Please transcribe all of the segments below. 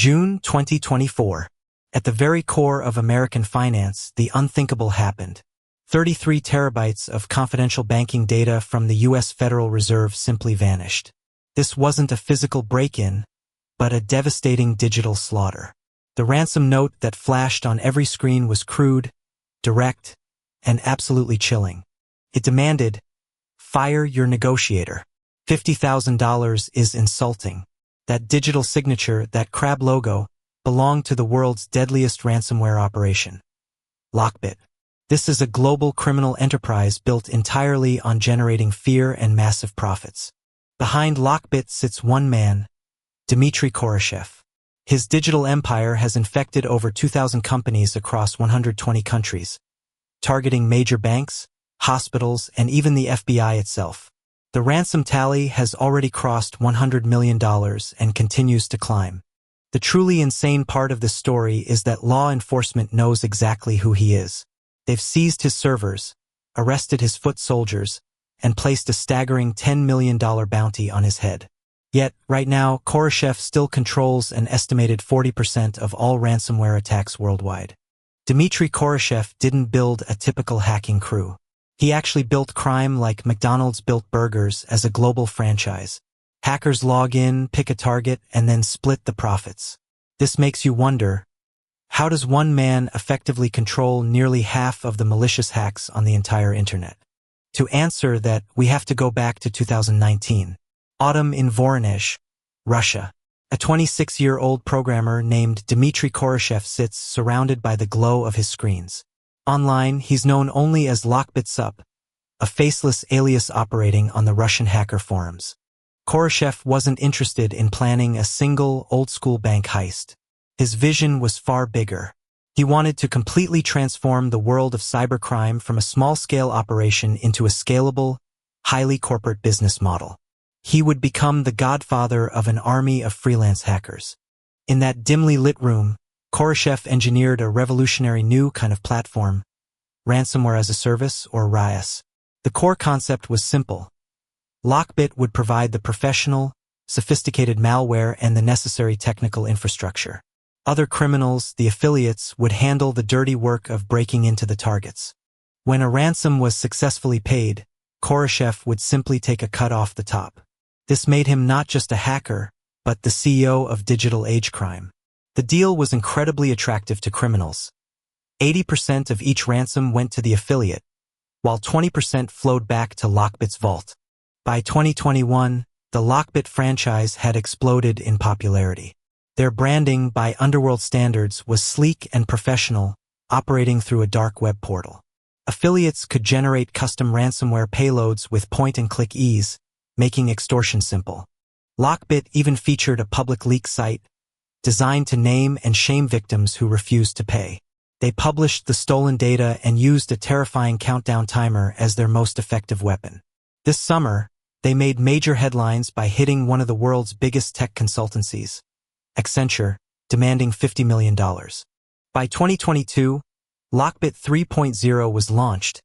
June 2024. At the very core of American finance, the unthinkable happened. 33 terabytes of confidential banking data from the U.S. Federal Reserve simply vanished. This wasn't a physical break-in, but a devastating digital slaughter. The ransom note that flashed on every screen was crude, direct, and absolutely chilling. It demanded, "Fire your negotiator. $50,000 is insulting." That digital signature, that crab logo, belonged to the world's deadliest ransomware operation, LockBit. This is a global criminal enterprise built entirely on generating fear and massive profits. Behind LockBit sits one man, Dmitri Korashev. His digital empire has infected over 2,000 companies across 120 countries, targeting major banks, hospitals, and even the FBI itself. The ransom tally has already crossed $100 million and continues to climb. The truly insane part of this story is that law enforcement knows exactly who he is. They've seized his servers, arrested his foot soldiers, and placed a staggering $10 million bounty on his head. Yet, right now, Korashev still controls an estimated 40% of all ransomware attacks worldwide. Dmitri Korashev didn't build a typical hacking crew. He actually built crime like McDonald's built burgers as a global franchise. Hackers log in, pick a target, and then split the profits. This makes you wonder, how does one man effectively control nearly half of the malicious hacks on the entire internet? To answer that, we have to go back to 2019. Autumn in Voronezh, Russia. A 26-year-old programmer named Dmitri Korashev sits surrounded by the glow of his screens. Online, he's known only as LockBit Sup, a faceless alias operating on the Russian hacker forums. Korashev wasn't interested in planning a single, old-school bank heist. His vision was far bigger. He wanted to completely transform the world of cybercrime from a small-scale operation into a scalable, highly corporate business model. He would become the godfather of an army of freelance hackers. In that dimly lit room, Korashev engineered a revolutionary new kind of platform, Ransomware-as-a-Service, or RaaS. The core concept was simple. LockBit would provide the professional, sophisticated malware and the necessary technical infrastructure. Other criminals, the affiliates, would handle the dirty work of breaking into the targets. When a ransom was successfully paid, Korashev would simply take a cut off the top. This made him not just a hacker, but the CEO of digital age crime. The deal was incredibly attractive to criminals. 80% of each ransom went to the affiliate, while 20% flowed back to LockBit's vault. By 2021, the LockBit franchise had exploded in popularity. Their branding, by underworld standards, was sleek and professional, operating through a dark web portal. Affiliates could generate custom ransomware payloads with point-and-click ease, making extortion simple. LockBit even featured a public leak site, designed to name and shame victims who refused to pay. They published the stolen data and used a terrifying countdown timer as their most effective weapon. This summer, they made major headlines by hitting one of the world's biggest tech consultancies, Accenture, demanding $50 million. By 2022, LockBit 3.0 was launched,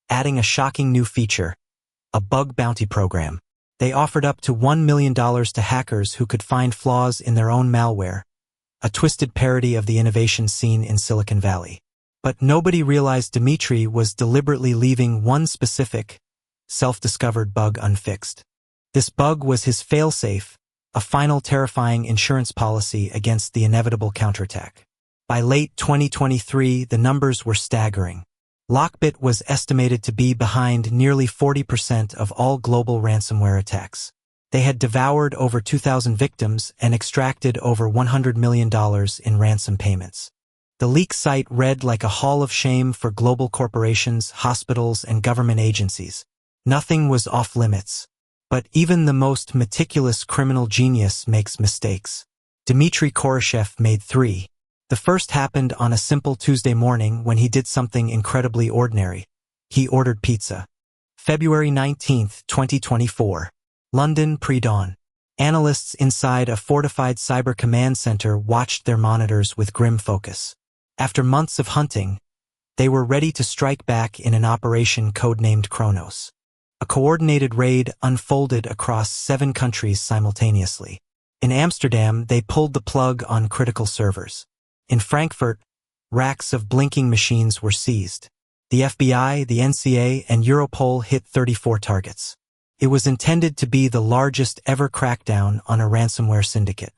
adding a shocking new feature, a bug bounty program. They offered up to $1 million to hackers who could find flaws in their own malware, a twisted parody of the innovation scene in Silicon Valley. But nobody realized Dmitri was deliberately leaving one specific, self-discovered bug unfixed. This bug was his failsafe, a final terrifying insurance policy against the inevitable counterattack. By late 2023, the numbers were staggering. LockBit was estimated to be behind nearly 40% of all global ransomware attacks. They had devoured over 2,000 victims and extracted over $100 million in ransom payments. The leak site read like a hall of shame for global corporations, hospitals, and government agencies. Nothing was off limits. But even the most meticulous criminal genius makes mistakes. Dmitri Korashev made 3. The first happened on a simple Tuesday morning when he did something incredibly ordinary. He ordered pizza. February 19, 2024. London, pre-dawn. Analysts inside a fortified cyber command center watched their monitors with grim focus. After months of hunting, they were ready to strike back in an operation codenamed Kronos. A coordinated raid unfolded across 7 countries simultaneously. In Amsterdam, they pulled the plug on critical servers. In Frankfurt, racks of blinking machines were seized. The FBI, the NCA, and Europol hit 34 targets. It was intended to be the largest ever crackdown on a ransomware syndicate.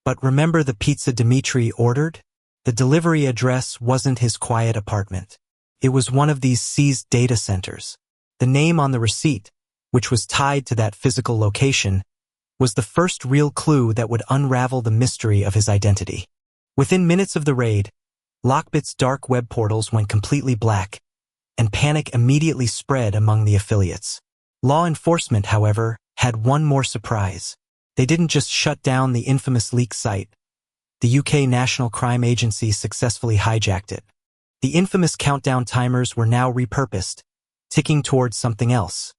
But remember the pizza Dmitri ordered? The delivery address wasn't his quiet apartment. It was one of these seized data centers. The name on the receipt, which was tied to that physical location, was the first real clue that would unravel the mystery of his identity. Within minutes of the raid, LockBit's dark web portals went completely black, and panic immediately spread among the affiliates. Law enforcement, however, had one more surprise. They didn't just shut down the infamous leak site. The UK National Crime Agency successfully hijacked it. The infamous countdown timers were now repurposed, ticking towards something else.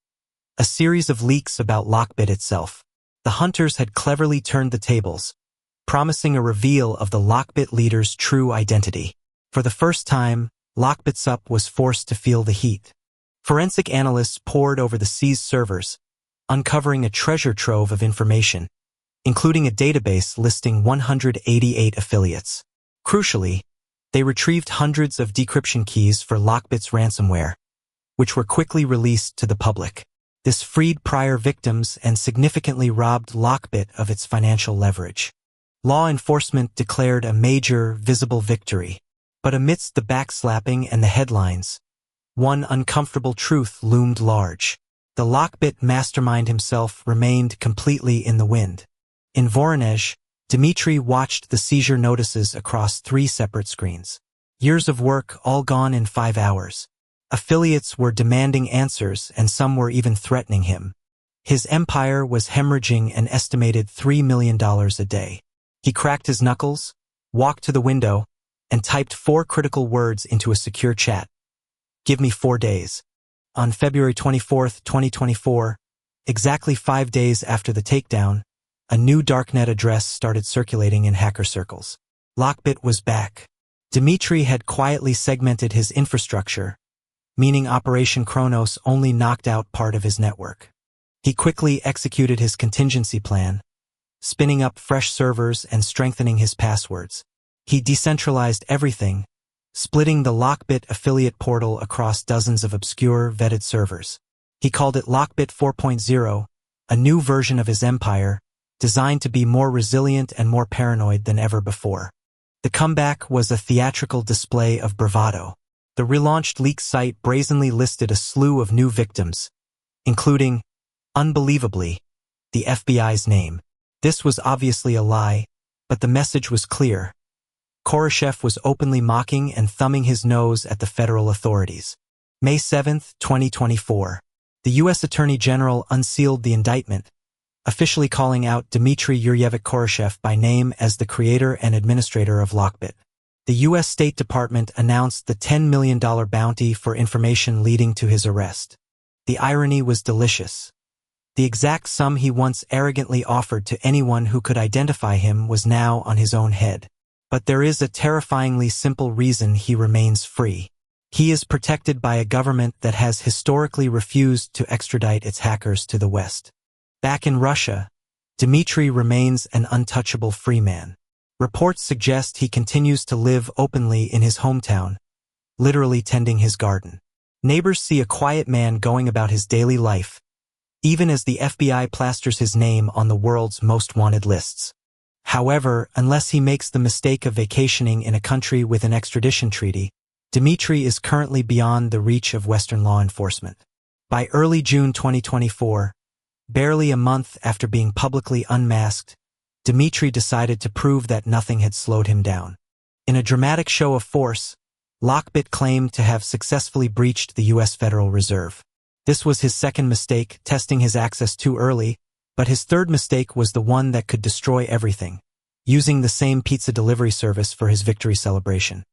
A series of leaks about LockBit itself. The hunters had cleverly turned the tables, promising a reveal of the LockBit leader's true identity. For the first time, LockBit's up was forced to feel the heat. Forensic analysts pored over the seized servers, uncovering a treasure trove of information, including a database listing 188 affiliates. Crucially, they retrieved hundreds of decryption keys for LockBit's ransomware, which were quickly released to the public. This freed prior victims and significantly robbed LockBit of its financial leverage. Law enforcement declared a major, visible victory. But amidst the backslapping and the headlines, one uncomfortable truth loomed large. The LockBit mastermind himself remained completely in the wind. In Voronezh, Dmitri watched the seizure notices across 3 separate screens. Years of work all gone in 5 hours. Affiliates were demanding answers and some were even threatening him. His empire was hemorrhaging an estimated $3 million a day. He cracked his knuckles, walked to the window, and typed 4 critical words into a secure chat. "Give me 4 days." On February 24, 2024, exactly 5 days after the takedown, a new darknet address started circulating in hacker circles. LockBit was back. Dmitri had quietly segmented his infrastructure, meaning Operation Kronos only knocked out part of his network. He quickly executed his contingency plan, spinning up fresh servers and strengthening his passwords. He decentralized everything, splitting the LockBit affiliate portal across dozens of obscure, vetted servers. He called it LockBit 4.0, a new version of his empire, designed to be more resilient and more paranoid than ever before. The comeback was a theatrical display of bravado. The relaunched leak site brazenly listed a slew of new victims, including, unbelievably, the FBI's name. This was obviously a lie, but the message was clear. Korashev was openly mocking and thumbing his nose at the federal authorities. May 7, 2024. The U.S. Attorney General unsealed the indictment, officially calling out Dmitri Yuryevich Korashev by name as the creator and administrator of LockBit. The U.S. State Department announced the $10 million bounty for information leading to his arrest. The irony was delicious. The exact sum he once arrogantly offered to anyone who could identify him was now on his own head. But there is a terrifyingly simple reason he remains free. He is protected by a government that has historically refused to extradite its hackers to the West. Back in Russia, Dmitri remains an untouchable free man. Reports suggest he continues to live openly in his hometown, literally tending his garden. Neighbors see a quiet man going about his daily life, even as the FBI plasters his name on the world's most wanted lists. However, unless he makes the mistake of vacationing in a country with an extradition treaty, Dmitri is currently beyond the reach of Western law enforcement. By early June 2024, barely a month after being publicly unmasked, Dmitri decided to prove that nothing had slowed him down. In a dramatic show of force, LockBit claimed to have successfully breached the U.S. Federal Reserve. This was his second mistake, testing his access too early, but his third mistake was the one that could destroy everything, using the same pizza delivery service for his victory celebration.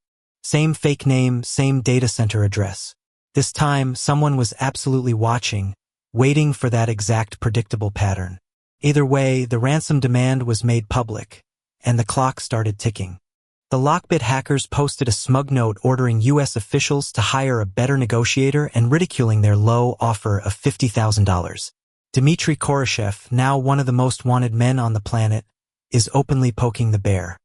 Same fake name, same data center address. This time, someone was absolutely watching, waiting for that exact predictable pattern. Either way, the ransom demand was made public, and the clock started ticking. The LockBit hackers posted a smug note ordering U.S. officials to hire a better negotiator and ridiculing their low offer of $50,000. Dmitri Korashev, now one of the most wanted men on the planet, is openly poking the bear.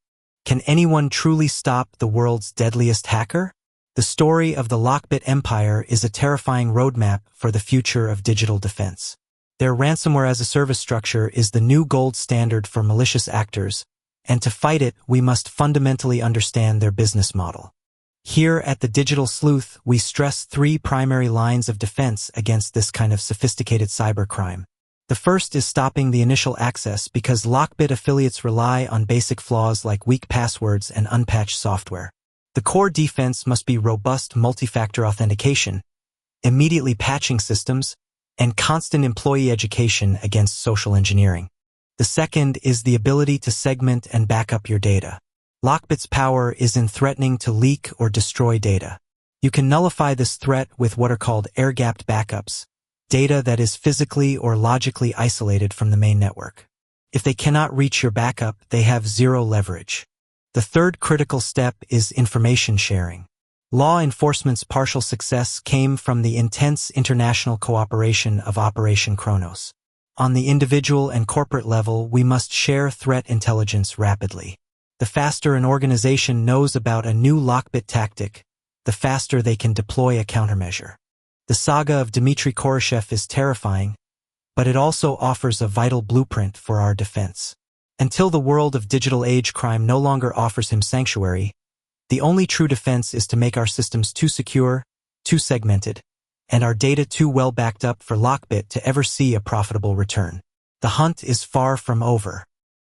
Can anyone truly stop the world's deadliest hacker? The story of the LockBit empire is a terrifying roadmap for the future of digital defense. Their ransomware-as-a-service structure is the new gold standard for malicious actors, and to fight it, we must fundamentally understand their business model. Here at the Digital Sleuth, we stress 3 primary lines of defense against this kind of sophisticated cybercrime. The first is stopping the initial access because LockBit affiliates rely on basic flaws like weak passwords and unpatched software. The core defense must be robust multi-factor authentication, immediately patching systems, and constant employee education against social engineering. The second is the ability to segment and back up your data. LockBit's power is in threatening to leak or destroy data. You can nullify this threat with what are called air-gapped backups, data that is physically or logically isolated from the main network. If they cannot reach your backup, they have zero leverage. The third critical step is information sharing. Law enforcement's partial success came from the intense international cooperation of Operation Kronos. On the individual and corporate level, we must share threat intelligence rapidly. The faster an organization knows about a new LockBit tactic, the faster they can deploy a countermeasure. The saga of Dmitri Korashev is terrifying, but it also offers a vital blueprint for our defense. Until the world of digital age crime no longer offers him sanctuary, the only true defense is to make our systems too secure, too segmented, and our data too well backed up for LockBit to ever see a profitable return. The hunt is far from over.